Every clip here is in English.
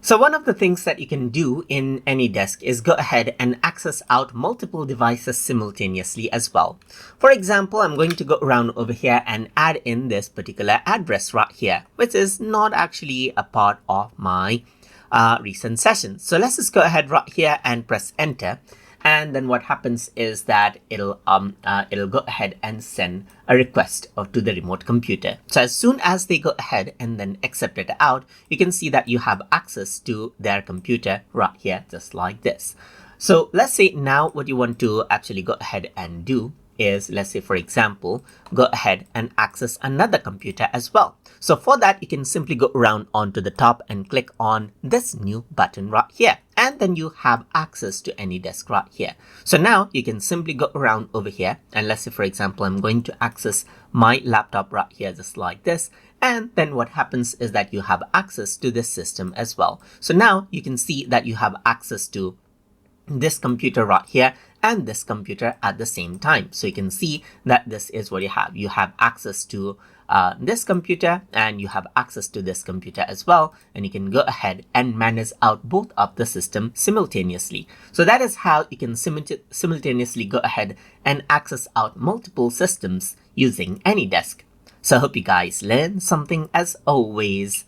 So one of the things that you can do in AnyDesk is go ahead and access out multiple devices simultaneously as well. For example, I'm going to go around over here and add in this particular address right here, which is not actually a part of my recent session. So let's just go ahead right here and press enter. And then what happens is that it'll go ahead and send a request to the remote computer. So as soon as they go ahead and then accept it out, you can see that you have access to their computer right here, just like this. So let's say now what you want to actually go ahead and do is, let's say for example, go ahead and access another computer as well. So for that, you can simply go around onto the top and click on this new button right here. And then you have access to AnyDesk right here. So now you can simply go around over here. And let's say, for example, I'm going to access my laptop right here, just like this. And then what happens is that you have access to this system as well. So now you can see that you have access to this computer right here and this computer at the same time. So you can see that this is what you have. You have access to this computer and you have access to this computer as well, and you can go ahead and manage out both of the system simultaneously. So that is how you can simultaneously go ahead and access out multiple systems using AnyDesk. So I hope you guys learned something as always.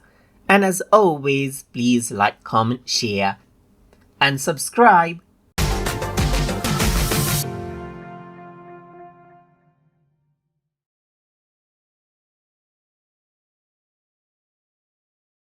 And as always, please like, comment, share, and subscribe.